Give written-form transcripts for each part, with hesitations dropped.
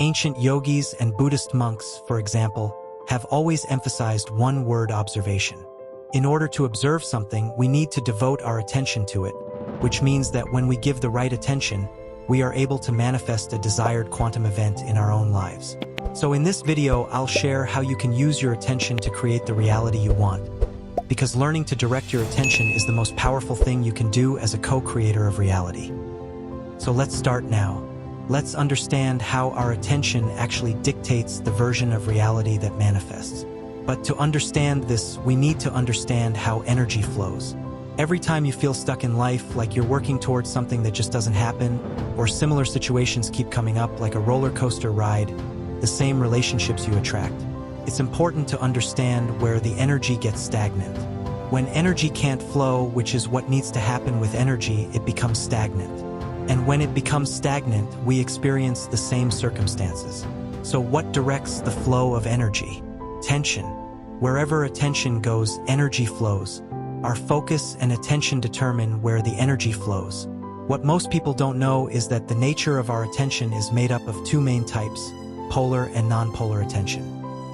Ancient yogis and Buddhist monks, for example, have always emphasized one-word observation. In order to observe something, we need to devote our attention to it, which means that when we give the right attention, we are able to manifest a desired quantum event in our own lives. So in this video, I'll share how you can use your attention to create the reality you want. Because learning to direct your attention is the most powerful thing you can do as a co-creator of reality. So let's start now. Let's understand how our attention actually dictates the version of reality that manifests. But to understand this, we need to understand how energy flows. Every time you feel stuck in life, like you're working towards something that just doesn't happen, or similar situations keep coming up like a roller coaster ride, the same relationships you attract. It's important to understand where the energy gets stagnant. When energy can't flow, which is what needs to happen with energy, it becomes stagnant. And when it becomes stagnant, we experience the same circumstances. So what directs the flow of energy? Tension. Wherever attention goes, energy flows. Our focus and attention determine where the energy flows. What most people don't know is that the nature of our attention is made up of two main types: polar and non-polar attention.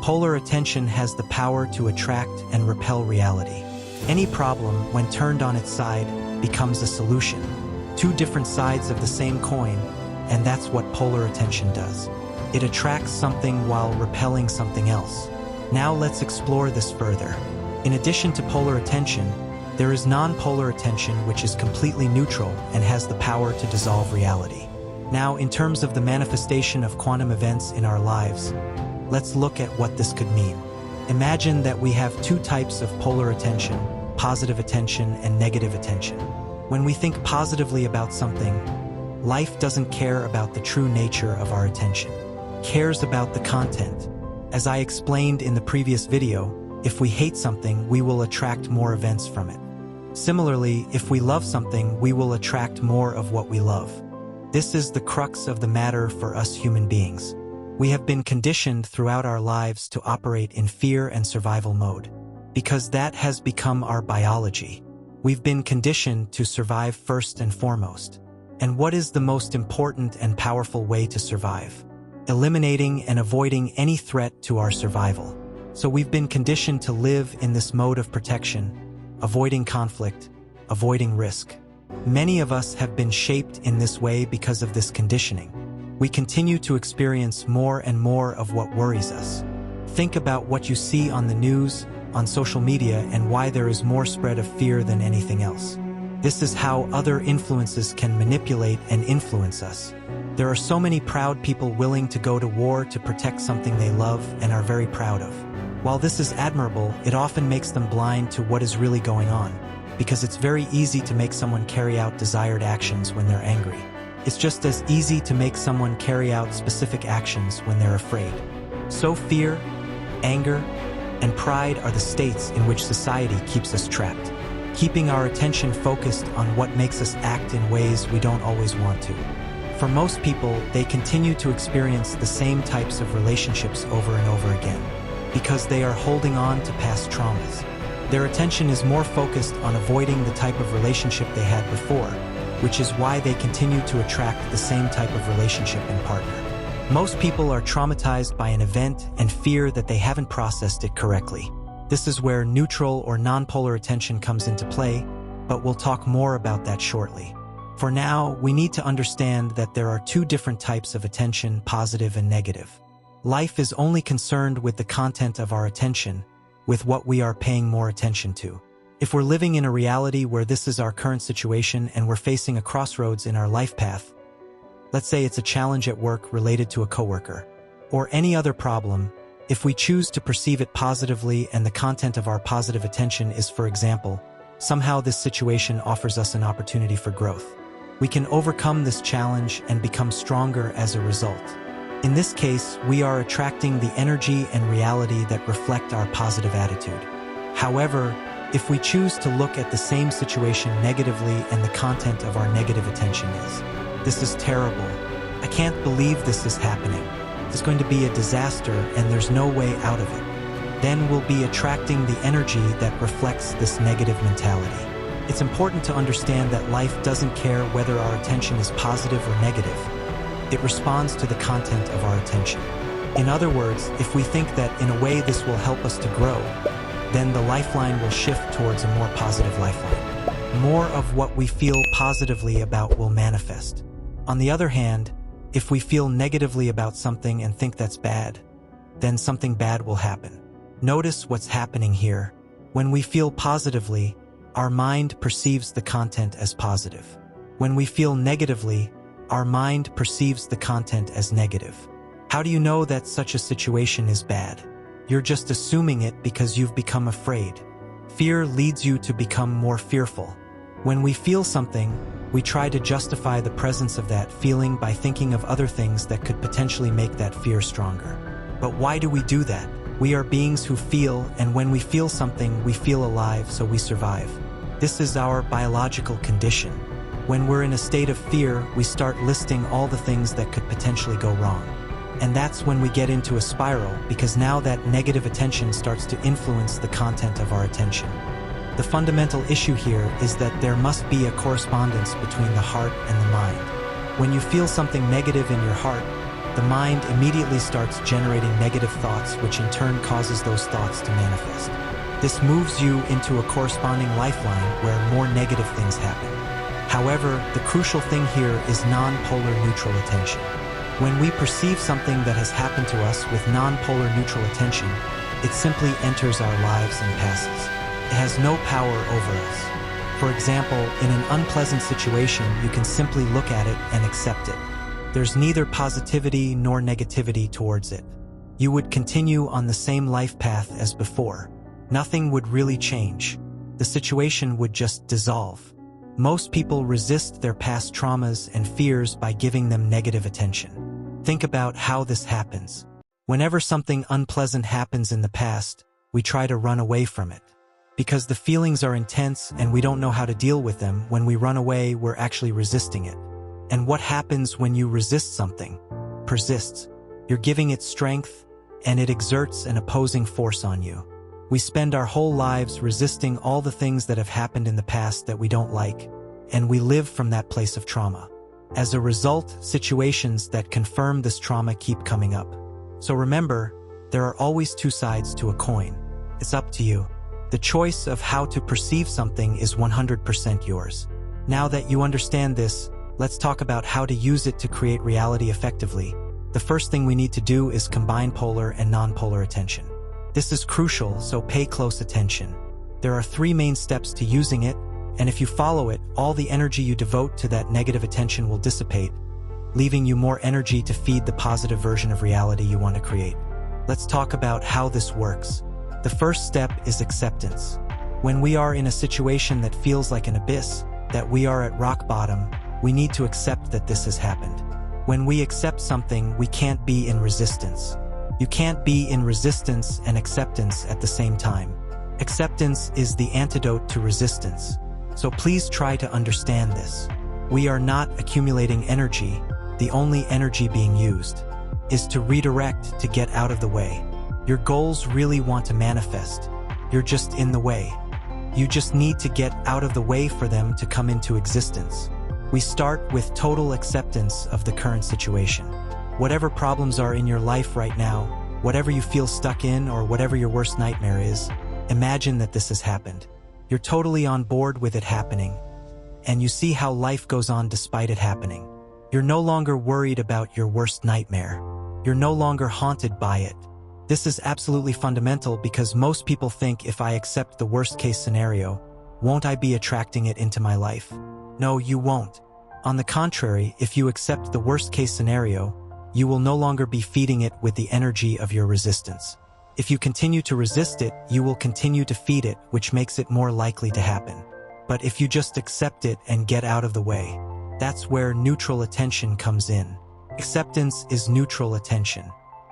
Polar attention has the power to attract and repel reality. Any problem, when turned on its side, becomes a solution. Two different sides of the same coin, and that's what polar attention does. It attracts something while repelling something else. Now let's explore this further. In addition to polar attention, there is non-polar attention, which is completely neutral and has the power to dissolve reality. Now, in terms of the manifestation of quantum events in our lives, let's look at what this could mean. Imagine that we have two types of polar attention: positive attention and negative attention. When we think positively about something, life doesn't care about the true nature of our attention. It cares about the content. As I explained in the previous video, if we hate something, we will attract more events from it. Similarly, if we love something, we will attract more of what we love. This is the crux of the matter for us human beings. We have been conditioned throughout our lives to operate in fear and survival mode, because that has become our biology. We've been conditioned to survive first and foremost. And what is the most important and powerful way to survive? Eliminating and avoiding any threat to our survival. So we've been conditioned to live in this mode of protection, avoiding conflict, avoiding risk. Many of us have been shaped in this way because of this conditioning. We continue to experience more and more of what worries us. Think about what you see on the news, on social media, and why there is more spread of fear than anything else. This is how other influences can manipulate and influence us. There are so many proud people willing to go to war to protect something they love and are very proud of. While this is admirable, it often makes them blind to what is really going on, because it's very easy to make someone carry out desired actions when they're angry. It's just as easy to make someone carry out specific actions when they're afraid. So fear, anger, and pride are the states in which society keeps us trapped, keeping our attention focused on what makes us act in ways we don't always want to. For most people, they continue to experience the same types of relationships over and over again, because they are holding on to past traumas. Their attention is more focused on avoiding the type of relationship they had before, which is why they continue to attract the same type of relationship and partner. Most people are traumatized by an event and fear that they haven't processed it correctly. This is where neutral or non-polar attention comes into play, but we'll talk more about that shortly. For now, we need to understand that there are two different types of attention: positive and negative. Life is only concerned with the content of our attention, with what we are paying more attention to. If we're living in a reality where this is our current situation and we're facing a crossroads in our life path, let's say it's a challenge at work related to a coworker, or any other problem, if we choose to perceive it positively and the content of our positive attention is, for example, somehow this situation offers us an opportunity for growth, we can overcome this challenge and become stronger as a result. In this case, we are attracting the energy and reality that reflect our positive attitude. However, if we choose to look at the same situation negatively and the content of our negative attention is, "This is terrible. I can't believe this is happening. It's going to be a disaster and there's no way out of it," then we'll be attracting the energy that reflects this negative mentality. It's important to understand that life doesn't care whether our attention is positive or negative. it responds to the content of our attention. In other words, if we think that in a way this will help us to grow, then the lifeline will shift towards a more positive lifeline. More of what we feel positively about will manifest. On the other hand, if we feel negatively about something and think that's bad, then something bad will happen. Notice what's happening here. When we feel positively, our mind perceives the content as positive. When we feel negatively, our mind perceives the content as negative. How do you know that such a situation is bad? You're just assuming it because you've become afraid. Fear leads you to become more fearful. When we feel something, we try to justify the presence of that feeling by thinking of other things that could potentially make that fear stronger. But why do we do that? We are beings who feel, and when we feel something, we feel alive, so we survive. This is our biological condition. When we're in a state of fear, we start listing all the things that could potentially go wrong. And that's when we get into a spiral, because now that negative attention starts to influence the content of our attention. The fundamental issue here is that there must be a correspondence between the heart and the mind. When you feel something negative in your heart, the mind immediately starts generating negative thoughts, which in turn causes those thoughts to manifest. This moves you into a corresponding lifeline where more negative things happen. However, the crucial thing here is non-polar neutral attention. When we perceive something that has happened to us with non-polar neutral attention, it simply enters our lives and passes. It has no power over us. For example, in an unpleasant situation, you can simply look at it and accept it. There's neither positivity nor negativity towards it. You would continue on the same life path as before. Nothing would really change. The situation would just dissolve. Most people resist their past traumas and fears by giving them negative attention. Think about how this happens. Whenever something unpleasant happens in the past, we try to run away from it. Because the feelings are intense and we don't know how to deal with them, when we run away, we're actually resisting it. And what happens when you resist something? Persists. You're giving it strength, and it exerts an opposing force on you. We spend our whole lives resisting all the things that have happened in the past that we don't like, and we live from that place of trauma. As a result, situations that confirm this trauma keep coming up. So remember, there are always two sides to a coin. It's up to you. The choice of how to perceive something is 100% yours. Now that you understand this, let's talk about how to use it to create reality effectively. The first thing we need to do is combine polar and non-polar attention. This is crucial, so pay close attention. There are 3 main steps to using it, and if you follow it, all the energy you devote to that negative attention will dissipate, leaving you more energy to feed the positive version of reality you want to create. Let's talk about how this works. The first step is acceptance. When we are in a situation that feels like an abyss, that we are at rock bottom, we need to accept that this has happened. When we accept something, we can't be in resistance. You can't be in resistance and acceptance at the same time. Acceptance is the antidote to resistance. So please try to understand this. We are not accumulating energy. The only energy being used is to redirect, to get out of the way. Your goals really want to manifest. You're just in the way. You just need to get out of the way for them to come into existence. We start with total acceptance of the current situation. Whatever problems are in your life right now, whatever you feel stuck in, or whatever your worst nightmare is, imagine that this has happened. You're totally on board with it happening, and you see how life goes on despite it happening. You're no longer worried about your worst nightmare. You're no longer haunted by it. This is absolutely fundamental because most people think, if I accept the worst case scenario, won't I be attracting it into my life? No, you won't. On the contrary, if you accept the worst case scenario, you will no longer be feeding it with the energy of your resistance. If you continue to resist it, you will continue to feed it, which makes it more likely to happen. But if you just accept it and get out of the way, that's where neutral attention comes in. Acceptance is neutral attention.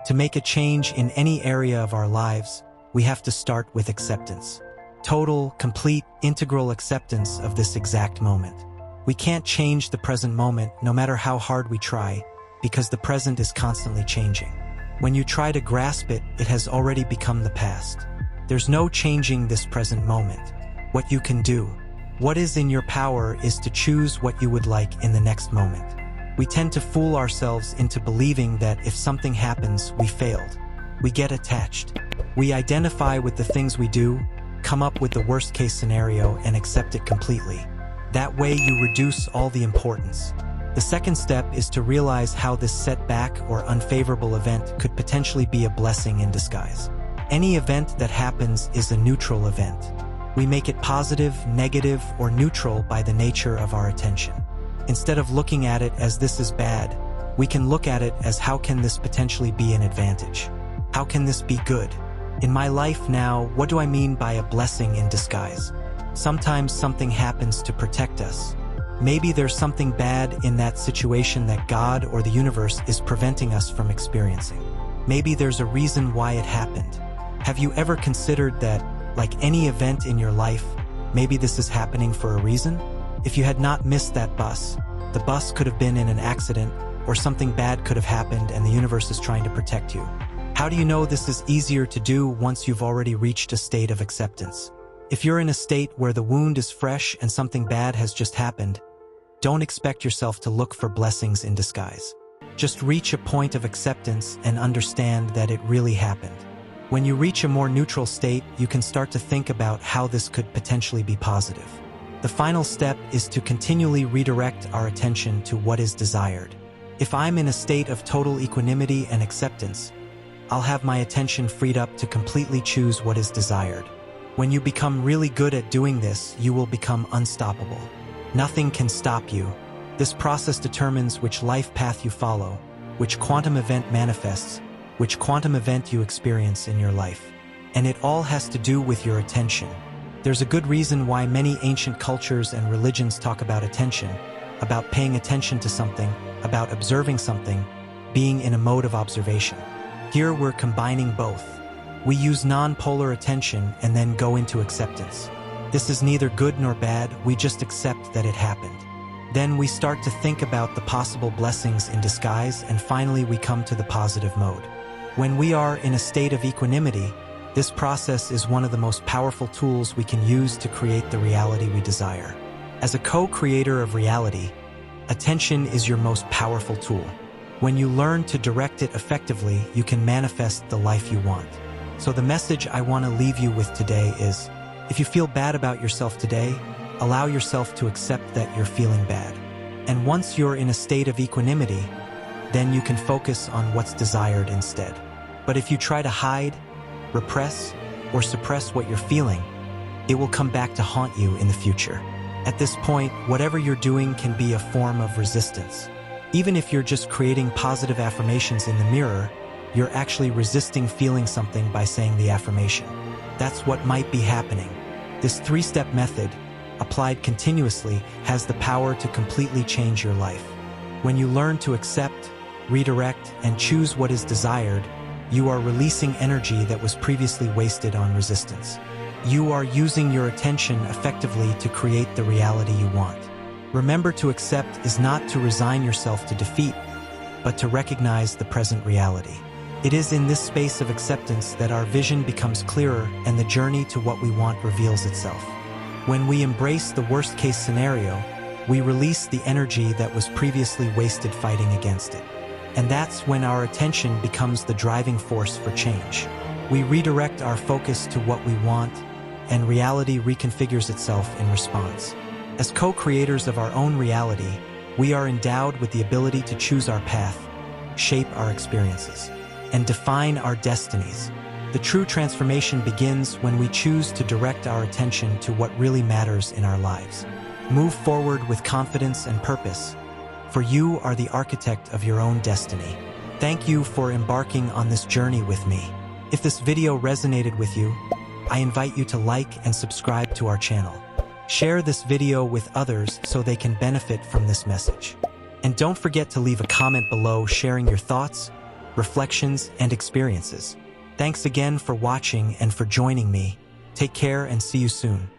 To make a change in any area of our lives, we have to start with acceptance. Total, complete, integral acceptance of this exact moment. We can't change the present moment, no matter how hard we try, because the present is constantly changing. When you try to grasp it, it has already become the past. There's no changing this present moment. What you can do, what is in your power, is to choose what you would like in the next moment. We tend to fool ourselves into believing that if something happens, we failed. We get attached. We identify with the things we do, come up with the worst-case scenario, and accept it completely. That way you reduce all the importance. The second step is to realize how this setback or unfavorable event could potentially be a blessing in disguise. Any event that happens is a neutral event. We make it positive, negative, or neutral by the nature of our attention. Instead of looking at it as this is bad, we can look at it as how can this potentially be an advantage? How can this be good? In my life now, what do I mean by a blessing in disguise? Sometimes something happens to protect us. Maybe there's something bad in that situation that God or the universe is preventing us from experiencing. Maybe there's a reason why it happened. Have you ever considered that, like any event in your life, maybe this is happening for a reason? If you had not missed that bus, the bus could have been in an accident, or something bad could have happened and the universe is trying to protect you. How do you know this is easier to do once you've already reached a state of acceptance? If you're in a state where the wound is fresh and something bad has just happened, don't expect yourself to look for blessings in disguise. Just reach a point of acceptance and understand that it really happened. When you reach a more neutral state, you can start to think about how this could potentially be positive. The final step is to continually redirect our attention to what is desired. If I'm in a state of total equanimity and acceptance, I'll have my attention freed up to completely choose what is desired. When you become really good at doing this, you will become unstoppable. Nothing can stop you. This process determines which life path you follow, which quantum event manifests, which quantum event you experience in your life. And it all has to do with your attention. There's a good reason why many ancient cultures and religions talk about attention, about paying attention to something, about observing something, being in a mode of observation. Here we're combining both. We use non-polar attention and then go into acceptance. This is neither good nor bad, we just accept that it happened. Then we start to think about the possible blessings in disguise, and finally we come to the positive mode. When we are in a state of equanimity, this process is one of the most powerful tools we can use to create the reality we desire. As a co-creator of reality, attention is your most powerful tool. When you learn to direct it effectively, you can manifest the life you want. So the message I want to leave you with today is, if you feel bad about yourself today, allow yourself to accept that you're feeling bad. And once you're in a state of equanimity, then you can focus on what's desired instead. But if you try to hide, repress, or suppress what you're feeling, it will come back to haunt you in the future. At this point, whatever you're doing can be a form of resistance. Even if you're just creating positive affirmations in the mirror, you're actually resisting feeling something by saying the affirmation. That's what might be happening. This three-step method, applied continuously, has the power to completely change your life. When you learn to accept, redirect, and choose what is desired, you are releasing energy that was previously wasted on resistance. You are using your attention effectively to create the reality you want. Remember, to accept is not to resign yourself to defeat, but to recognize the present reality. It is in this space of acceptance that our vision becomes clearer and the journey to what we want reveals itself. When we embrace the worst-case scenario, we release the energy that was previously wasted fighting against it. And that's when our attention becomes the driving force for change. We redirect our focus to what we want, and reality reconfigures itself in response. As co-creators of our own reality, we are endowed with the ability to choose our path, shape our experiences, and define our destinies. The true transformation begins when we choose to direct our attention to what really matters in our lives. Move forward with confidence and purpose, for you are the architect of your own destiny. Thank you for embarking on this journey with me. If this video resonated with you, I invite you to like and subscribe to our channel. Share this video with others so they can benefit from this message. And don't forget to leave a comment below sharing your thoughts, reflections, and experiences. Thanks again for watching and for joining me. Take care and see you soon.